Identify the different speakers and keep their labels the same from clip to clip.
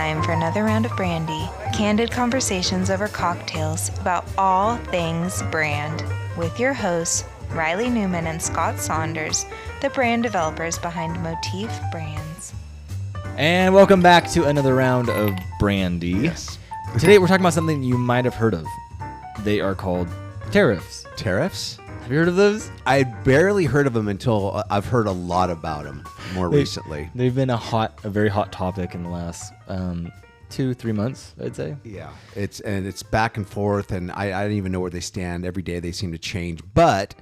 Speaker 1: time for another round of Brandy. Candid conversations over cocktails about all things brand with your hosts, Reilly Newman and Scott Saunders, the brand developers behind Motif Brands.
Speaker 2: And welcome back to another round of Brandy.
Speaker 3: Yes.
Speaker 2: Today we're talking about something you might have heard of. They are called tariffs.
Speaker 3: Tariffs?
Speaker 2: Have you heard of those?
Speaker 3: I barely heard of them until I've heard a lot about them more recently.
Speaker 2: They've been a very hot topic in the last 2-3 months, I'd say.
Speaker 3: Yeah, it's back and forth, and I don't even know where they stand. Every day they seem to change. But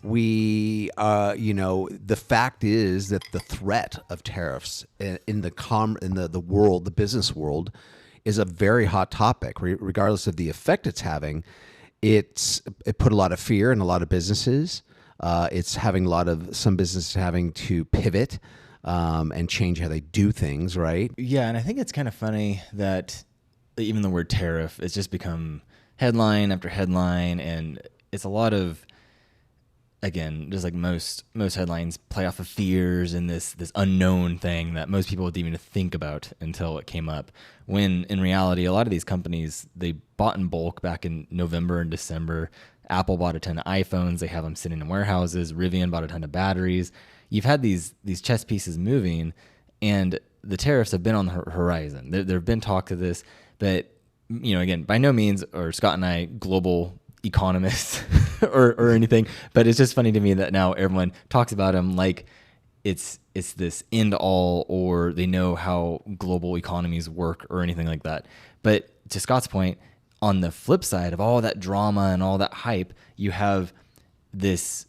Speaker 3: the fact is that the threat of tariffs in the world, the business world, is a very hot topic, regardless of the effect it's having. It put a lot of fear in a lot of businesses. It's having some businesses having to pivot and change how they do things, right?
Speaker 2: Yeah, and I think it's kind of funny that even the word tariff, it's just become headline after headline, and it's a lot of, again, just like most headlines play off of fears and this unknown thing that most people didn't even think about until it came up. When in reality, a lot of these companies, they bought in bulk back in November and December. Apple bought a ton of iPhones. They have them sitting in warehouses. Rivian bought a ton of batteries. You've had these chess pieces moving, and the tariffs have been on the horizon. There have been talk of this, but again, by no means are Scott and I global economists or anything, but it's just funny to me that now everyone talks about them like it's this end all, or they know how global economies work or anything like that. But to Scott's point, on the flip side of all that drama and all that hype, you have this.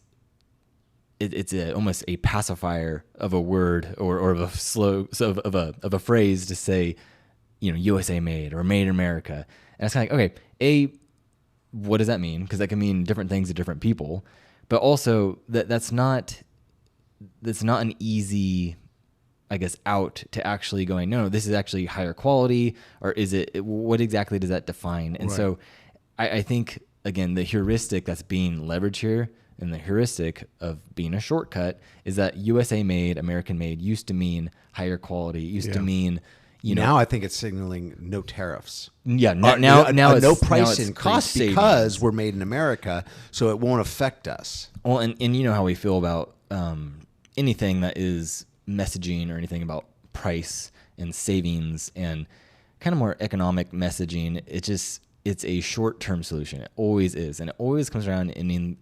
Speaker 2: It's almost a pacifier of a word or of a phrase to say, USA made or made in America, and it's kind of like, okay, what does that mean? Because that can mean different things to different people, but also that's not an easy, I guess, out to actually going, no, this is actually higher quality, or is it, what exactly does that define? And so I think, again, the heuristic that's being leveraged here, and the heuristic of being a shortcut, is that USA made, American made used to mean higher quality, used to mean,
Speaker 3: now I think it's signaling no tariffs.
Speaker 2: Yeah, now it's
Speaker 3: no price
Speaker 2: it's
Speaker 3: increase
Speaker 2: cost
Speaker 3: because
Speaker 2: savings.
Speaker 3: we're made in America, so it won't affect us.
Speaker 2: Well, and you know how we feel about anything that is messaging or anything about price and savings and kind of more economic messaging. It's a short-term solution. It always is, and it always comes around and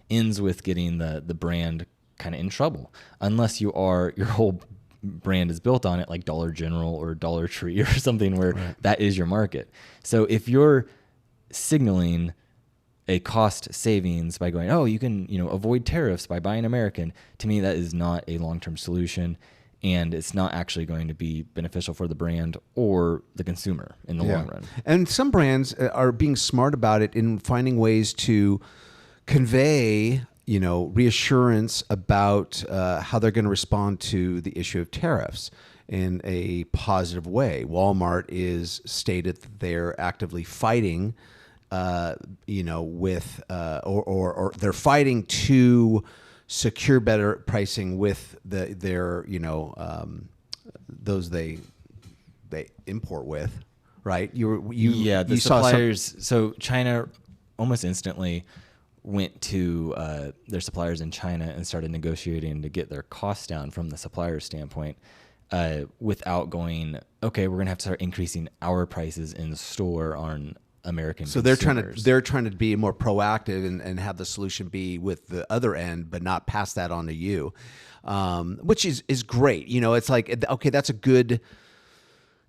Speaker 2: ends with getting the brand kind of in trouble, unless your whole brand is built on it, like Dollar General or Dollar Tree or something where that is your market. So if you're signaling a cost savings by going, you can avoid tariffs by buying American, to me that is not a long-term solution, and it's not actually going to be beneficial for the brand or the consumer in the long run.
Speaker 3: And some brands are being smart about it in finding ways to convey reassurance about how they're going to respond to the issue of tariffs in a positive way. Walmart is stated that they're actively fighting, with or they're fighting to secure better pricing with their those they import with, right?
Speaker 2: The suppliers. So China almost instantly went to their suppliers in China and started negotiating to get their costs down from the supplier standpoint, without going, okay, we're going to have to start increasing our prices in the store on American
Speaker 3: So
Speaker 2: consumers.
Speaker 3: they're trying to be more proactive and have the solution be with the other end, but not pass that on to you, which is great. It's like, okay, that's a good.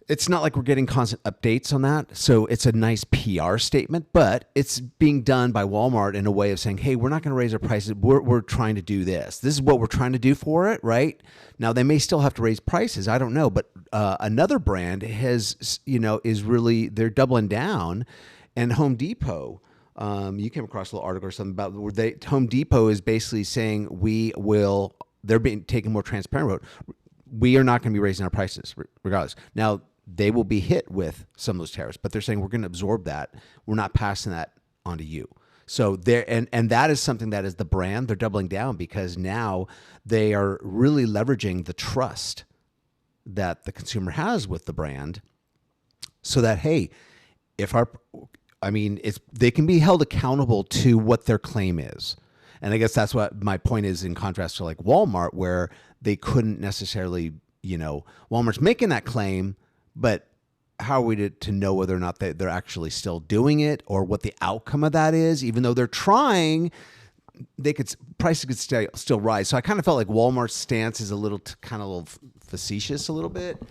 Speaker 3: It's not like we're getting constant updates on that. So it's a nice PR statement, but it's being done by Walmart in a way of saying, hey, we're not going to raise our prices. We're trying to do this. This is what we're trying to do for it, right? Now, they may still have to raise prices. I don't know. But another brand is really, they're doubling down. And Home Depot, you came across a little article or something about where Home Depot is basically saying they're taking more transparent road. We are not going to be raising our prices regardless. Now, they will be hit with some of those tariffs, but they're saying we're going to absorb that. We're not passing that on to you. So and that is something that is the brand. They're doubling down because now they are really leveraging the trust that the consumer has with the brand, so that, hey, they can be held accountable to what their claim is. And I guess that's what my point is, in contrast to like Walmart, where they couldn't necessarily, Walmart's making that claim, but how are we to know whether or not they're actually still doing it, or what the outcome of that is? Even though they're trying, prices could still rise. So I kind of felt like Walmart's stance is a little facetious a little bit.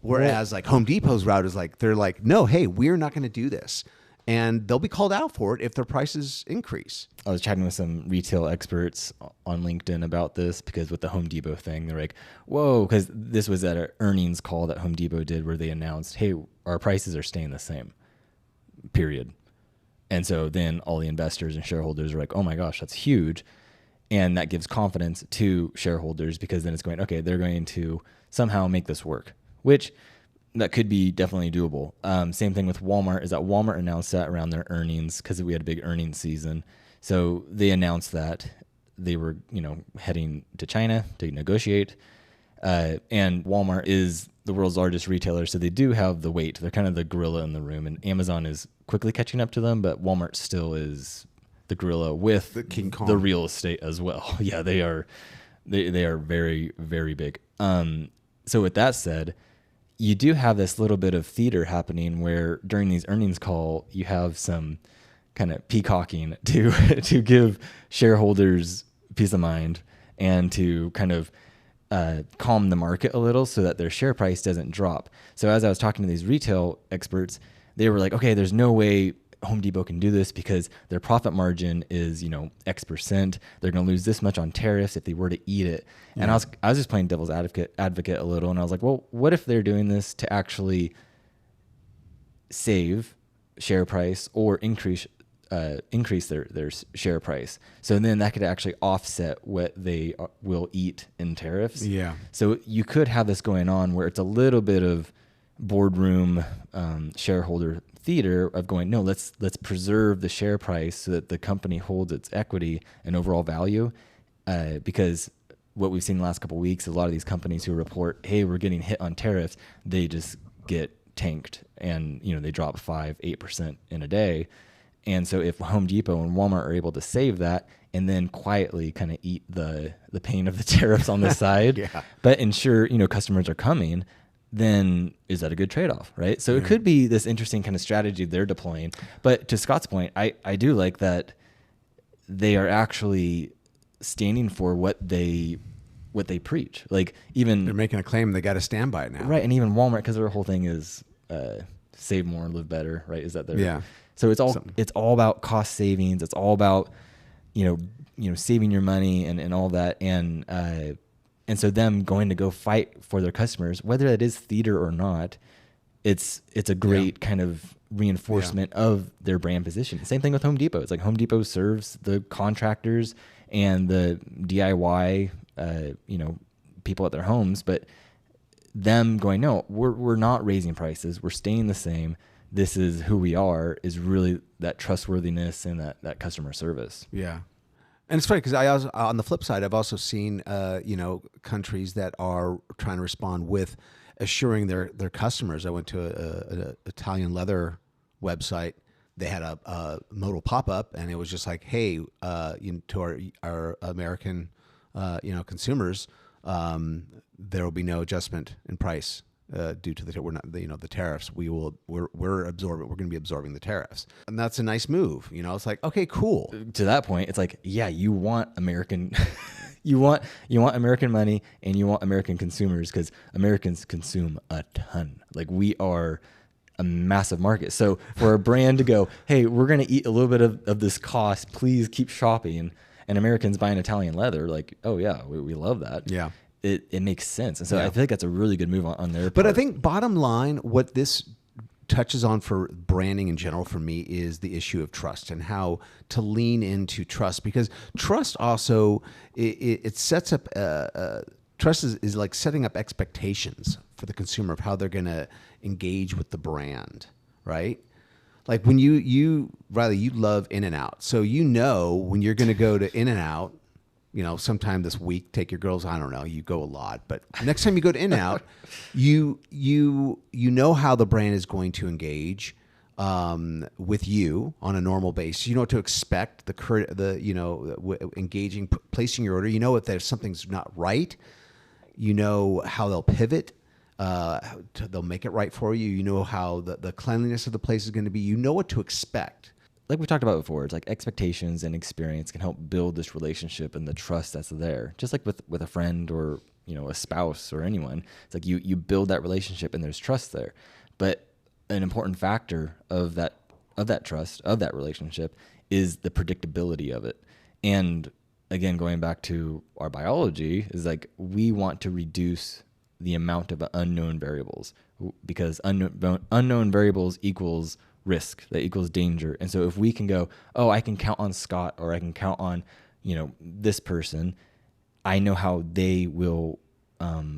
Speaker 3: Whereas like Home Depot's route is like, they're like, no, hey, we're not going to do this. And they'll be called out for it if their prices increase.
Speaker 2: I was chatting with some retail experts on LinkedIn about this, because with the Home Depot thing, they're like, whoa, because this was at an earnings call that Home Depot did where they announced, hey, our prices are staying the same, period. And so then all the investors and shareholders are like, oh my gosh, that's huge. And that gives confidence to shareholders, because then it's going, okay, they're going to somehow make this work, which that could be definitely doable. Same thing with Walmart, is that Walmart announced that around their earnings, because we had a big earnings season. So they announced that they were, heading to China to negotiate. And Walmart is the world's largest retailer, so they do have the weight. They're kind of the gorilla in the room, and Amazon is quickly catching up to them, but Walmart still is the gorilla with
Speaker 3: the King Kong,
Speaker 2: the real estate as well. Yeah, they are very, very big. So with that said, you do have this little bit of theater happening where during these earnings call, you have some kind of peacocking to give shareholders peace of mind, and to kind of calm the market a little so that their share price doesn't drop. So as I was talking to these retail experts, they were like, okay, there's no way Home Depot can do this because their profit margin is, X%. They're going to lose this much on tariffs if they were to eat it. Yeah. And I was just playing devil's advocate a little. And I was like, well, what if they're doing this to actually save share price or increase their share price? So then that could actually offset what they will eat in tariffs.
Speaker 3: Yeah.
Speaker 2: So you could have this going on where it's a little bit of boardroom shareholder theater of going, no, let's preserve the share price so that the company holds its equity and overall value. Because what we've seen the last couple of weeks, a lot of these companies who report, hey, we're getting hit on tariffs, they just get tanked, and they drop 5-8% in a day. And so if Home Depot and Walmart are able to save that and then quietly kind of eat the pain of the tariffs on the side,
Speaker 3: yeah,
Speaker 2: but ensure customers are coming, then is that a good trade-off, right? So it could be this interesting kind of strategy they're deploying. But to Scott's point, I do like that they are actually standing for what they preach. Like, even
Speaker 3: they're making a claim, they got to stand by it now,
Speaker 2: right? And even Walmart, because their whole thing is save more, live better, right? Is that their So it's all about cost savings. It's all about saving your money and all that, and so them going to go fight for their customers, whether that is theater or not, it's a great kind of reinforcement of their brand position. Same thing with Home Depot. It's like Home Depot serves the contractors and the DIY, people at their homes, but them going, no, we're not raising prices. We're staying the same. This is who we are, is really that trustworthiness and that customer service.
Speaker 3: Yeah. And it's funny because on the flip side, I've also seen, countries that are trying to respond with assuring their customers. I went to an Italian leather website. They had a modal pop-up, and it was just like, hey, to our American, consumers, there will be no adjustment in price due to the tariffs. We're absorbing. We're going to be absorbing the tariffs, and that's a nice move. It's like, okay, cool.
Speaker 2: To that point, it's like, yeah, you want American, you want American money, and you want American consumers, because Americans consume a ton. Like, we are a massive market. So for a brand to go, hey, we're going to eat a little bit of this cost. Please keep shopping. And Americans buying Italian leather, like, oh yeah, we love that.
Speaker 3: Yeah.
Speaker 2: It makes sense. And so I feel like that's a really good move on their part.
Speaker 3: But I think bottom line, what this touches on for branding in general for me is the issue of trust, and how to lean into trust, because trust also, it sets up, trust is like setting up expectations for the consumer of how they're going to engage with the brand, right? Like when Reilly, you love In-N-Out. So when you're going to go to In-N-Out, sometime this week, take your girls. I don't know. You go a lot, but next time you go to In-N-Out, you know how the brand is going to engage with you on a normal basis. You know what to expect. Engaging, placing your order. You know if something's not right. You know how they'll pivot. They'll make it right for you. You know how the cleanliness of the place is going to be. You know what to expect.
Speaker 2: Like we talked about before, it's like expectations and experience can help build this relationship and the trust that's there. Just like with a friend or a spouse or anyone, it's like you build that relationship and there's trust there. But an important factor of that trust, of that relationship, is the predictability of it. And again, going back to our biology, is like we want to reduce the amount of unknown variables, because unknown variables equals risk, that equals danger. And so if we can go, oh, I can count on Scott, or I can count on, this person, I know how they will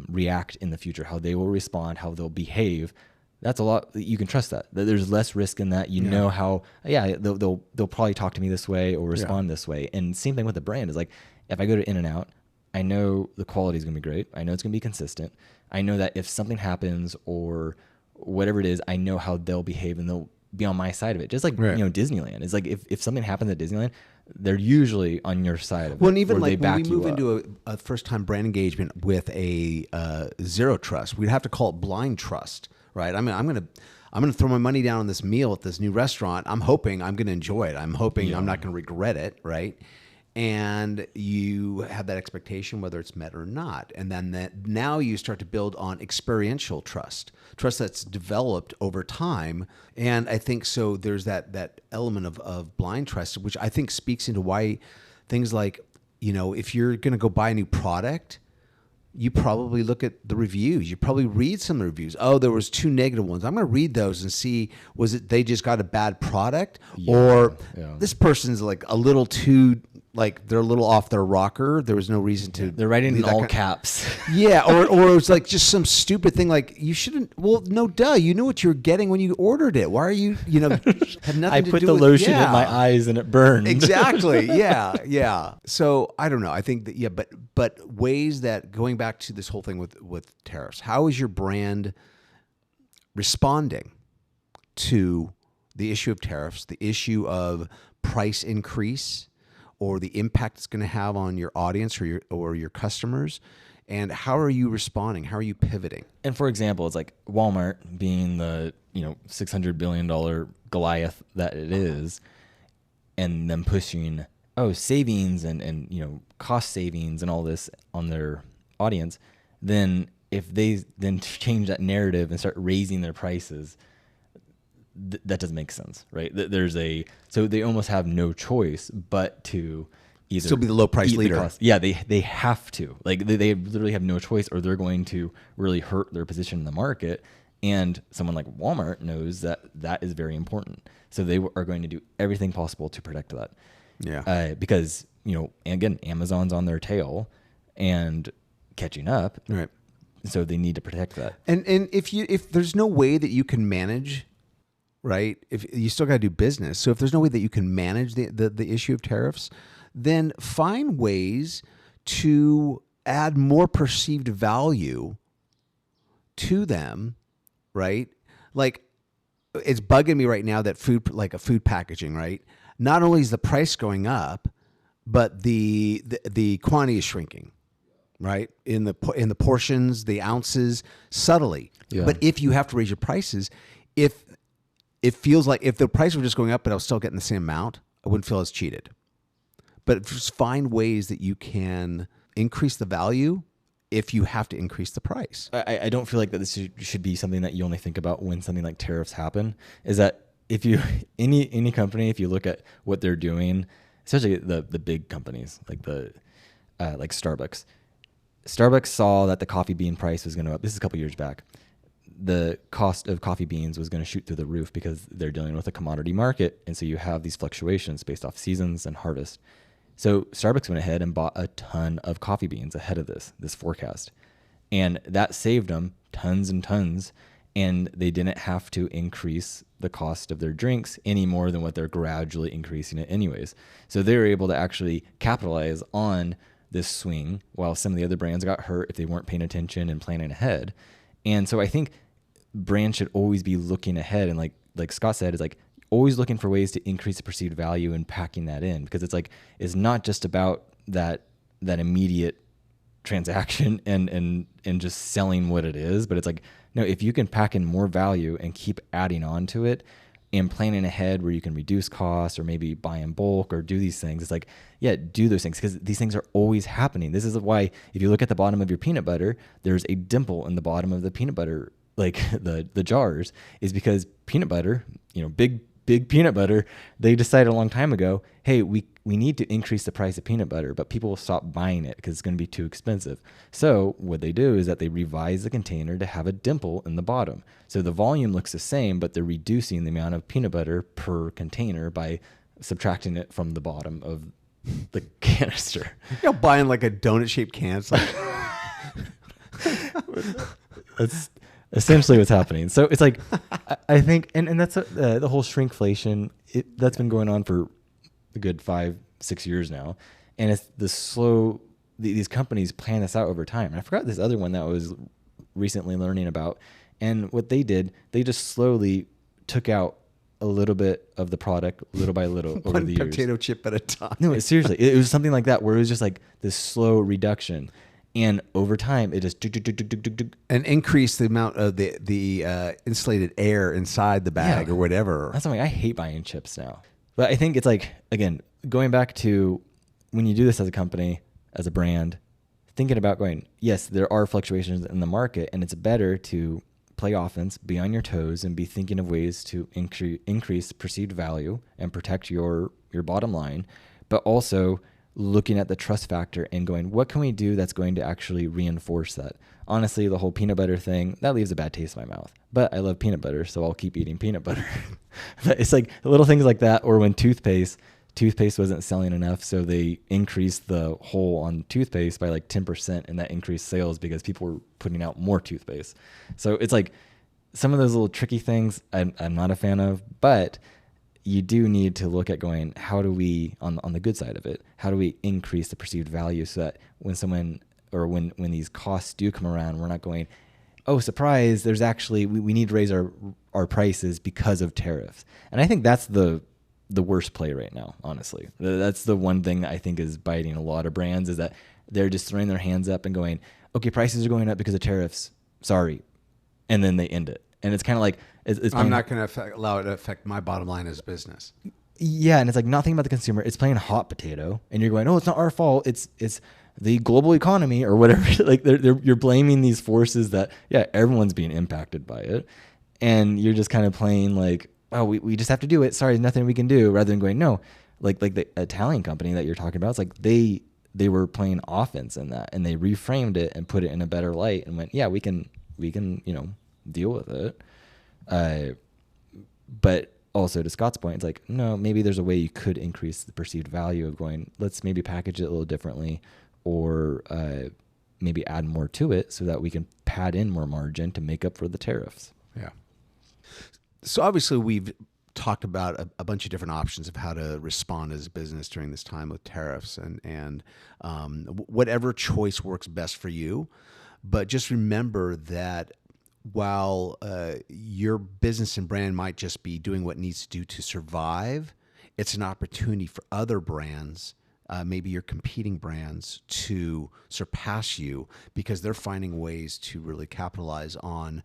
Speaker 2: react in the future, how they will respond, how they'll behave. That's a lot. You can trust that there's less risk in that. You know how, they'll probably talk to me this way or respond this way. And same thing with the brand is like, if I go to In-N-Out, I know the quality is going to be great. I know it's going to be consistent. I know that if something happens or whatever it is, I know how they'll behave and they'll be on my side of it. Just like, Disneyland. It's like if something happens at Disneyland, they're usually on your side of it.
Speaker 3: Well, and even like when we move into a first-time brand engagement with a zero trust, we'd have to call it blind trust, right? I mean, I'm going to throw my money down on this meal at this new restaurant. I'm hoping I'm going to enjoy it. I'm hoping I'm not going to regret it, right? And you have that expectation whether it's met or not. And then now you start to build on experiential trust that's developed over time. And I think so there's that element of blind trust, which I think speaks into why things like, if you're going to go buy a new product, you probably look at the reviews. You probably read some of the reviews. Oh, there was 2 negative ones. I'm going to read those and see, was it they just got a bad product, or this person's like a little too, like they're a little off their rocker. There was no reason to.
Speaker 2: They're writing in all caps.
Speaker 3: Yeah, or it was like just some stupid thing. Like you shouldn't. Well, no, duh. You knew what you were getting when you ordered it. Why are you? Had nothing.
Speaker 2: I
Speaker 3: to
Speaker 2: put
Speaker 3: do
Speaker 2: the
Speaker 3: with,
Speaker 2: lotion in my eyes and it burned.
Speaker 3: Exactly. Yeah. So I don't know. I think that but ways that, going back to this whole thing with tariffs, how is your brand responding to the issue of tariffs, the issue of price increase, or the impact it's going to have on your audience or your customers, and how are you responding? How are you pivoting?
Speaker 2: And for example, it's like Walmart being the $600 billion Goliath that it is, and them pushing savings and cost savings and all this on their audience. Then if they then change that narrative and start raising their prices, that doesn't make sense, right? So they almost have no choice but to either
Speaker 3: still be the low price leader.
Speaker 2: Yeah, they have to. Like they literally have no choice, or they're going to really hurt their position in the market. And someone like Walmart knows that is very important. So they are going to do everything possible to protect that.
Speaker 3: Yeah.
Speaker 2: Because again, Amazon's on their tail and catching up.
Speaker 3: Right.
Speaker 2: So they need to protect that.
Speaker 3: And if there's no way that you can manage, right? If you still got to do business. So if there's no way that you can manage the issue of tariffs, then find ways to add more perceived value to them, right? Like it's bugging me right now that food packaging, right? Not only is the price going up, but the quantity is shrinking, right? In the portions, the ounces, subtly. Yeah. But if you have to raise your prices, if it feels like if the price were just going up, but I was still getting the same amount, I wouldn't feel as cheated. But just find ways that you can increase the value if you have to increase the price.
Speaker 2: I don't feel like that this should be something that you only think about when something like tariffs happen. Is that if you any company, if you look at what they're doing, especially the big companies like like Starbucks. Starbucks saw that the coffee bean price was going to up. This is a couple years back. The cost of coffee beans was going to shoot through the roof because they're dealing with a commodity market. And so you have these fluctuations based off seasons and harvest. So Starbucks went ahead and bought a ton of coffee beans ahead of this forecast. And that saved them tons and tons. And they didn't have to increase the cost of their drinks any more than what they're gradually increasing it anyways. So they were able to actually capitalize on this swing, while some of the other brands got hurt if they weren't paying attention and planning ahead. And so I think brands should always be looking ahead, and like Scott said, is like always looking for ways to increase the perceived value and packing that in, because it's like it's not just about that immediate transaction and just selling what it is, but it's like, no, if you can pack in more value and keep adding on to it and planning ahead where you can reduce costs or maybe buy in bulk or do these things, it's like, yeah, do those things, because these things are always happening. This is why if you look at the bottom of your peanut butter, there's a dimple in the bottom of the peanut butter, like the jars, is because peanut butter, big peanut butter, they decided a long time ago, hey, we need to increase the price of peanut butter, but people will stop buying it because it's going to be too expensive. So what they do is that they revise the container to have a dimple in the bottom. So the volume looks the same, but they're reducing the amount of peanut butter per container by subtracting it from the bottom of the canister.
Speaker 3: Buying like a donut-shaped can. It's like...
Speaker 2: That's essentially what's happening. So it's like, I think, and that's the whole shrinkflation, that's been going on for a good 5-6 years now. And it's these companies plan this out over time. And I forgot this other one that I was recently learning about. And what they did, they just slowly took out a little bit of the product, little by little, over the years.
Speaker 3: One potato chip at a time.
Speaker 2: No, seriously, it was something like that, where it was just like this slow reduction. And over time, it just
Speaker 3: and increase the amount of the insulated air inside the bag or whatever.
Speaker 2: That's something I hate buying chips now. But I think it's like, again, going back to when you do this as a company, as a brand, thinking about going, yes, there are fluctuations in the market, and it's better to play offense, be on your toes, and be thinking of ways to increase perceived value and protect your bottom line, but also looking at the trust factor and going, what can we do that's going to actually reinforce that? Honestly, the whole peanut butter thing, that leaves a bad taste in my mouth. But I love peanut butter, so I'll keep eating peanut butter. But it's like little things like that, or when toothpaste wasn't selling enough, so they increased the hole on toothpaste by like 10%, and that increased sales because people were putting out more toothpaste. So it's like some of those little tricky things I'm not a fan of, but you do need to look at going, how do we, on the good side of it, how do we increase the perceived value so that when someone, or when these costs do come around, we're not going, oh, surprise, there's actually, we need to raise our prices because of tariffs. And I think that's the worst play right now, honestly. That's the one thing that I think is biting a lot of brands, is that they're just throwing their hands up and going, okay, prices are going up because of tariffs, sorry. And then they end it. And it's kind of like,
Speaker 3: I'm not going to allow it to affect my bottom line as business.
Speaker 2: Yeah, and it's like nothing about the consumer. It's playing hot potato, and you're going, oh, it's not our fault. It's the global economy or whatever. Like you're blaming these forces that, yeah, everyone's being impacted by it, and you're just kind of playing like, oh, we just have to do it. Sorry, there's nothing we can do. Rather than going, no, like the Italian company that you're talking about, it's like they were playing offense in that, and they reframed it and put it in a better light and went, yeah, we can deal with it. But also to Scott's point, it's like, no, maybe there's a way you could increase the perceived value of going, let's maybe package it a little differently, or maybe add more to it so that we can pad in more margin to make up for the tariffs.
Speaker 3: Yeah. So obviously we've talked about a bunch of different options of how to respond as a business during this time with tariffs, and whatever choice works best for you. But just remember that while your business and brand might just be doing what it needs to do to survive, it's an opportunity for other brands, maybe your competing brands, to surpass you, because they're finding ways to really capitalize on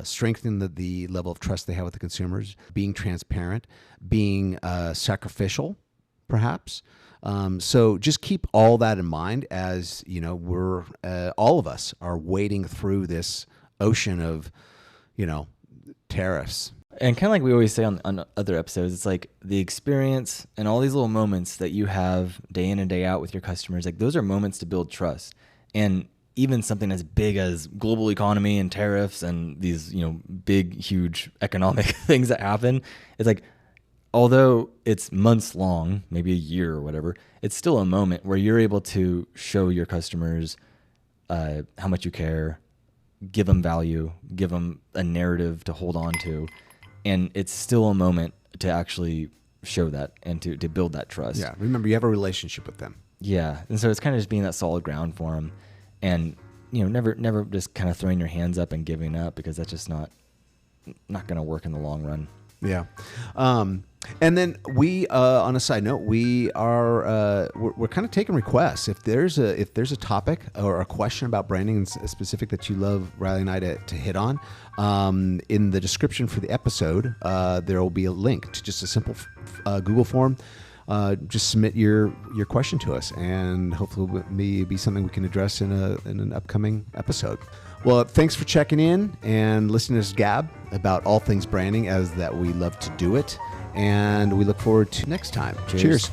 Speaker 3: strengthening the level of trust they have with the consumers, being transparent, being sacrificial, perhaps. So just keep all that in mind as, we're all of us are wading through this ocean of, tariffs.
Speaker 2: And kind of like we always say on other episodes, it's like the experience and all these little moments that you have day in and day out with your customers, like those are moments to build trust. And even something as big as global economy and tariffs and these, big, huge economic things that happen, it's like, although it's months long, maybe a year or whatever, it's still a moment where you're able to show your customers how much you care, give them value, give them a narrative to hold on to. And it's still a moment to actually show that and to build that trust.
Speaker 3: Yeah. Remember, you have a relationship with them.
Speaker 2: Yeah, and so it's kind of just being that solid ground for them, and never just kind of throwing your hands up and giving up, because that's just not going to work in the long run.
Speaker 3: Yeah. And then we, on a side note, we're kind of taking requests. If there's a topic or a question about branding specific that you love Reilly and I to hit on, in the description for the episode, there will be a link to just a simple Google form. Just submit your question to us, and hopefully it'll be something we can address in an upcoming episode. Well, thanks for checking in and listening to us gab about all things branding, as that we love to do it. And we look forward to next time. Cheers.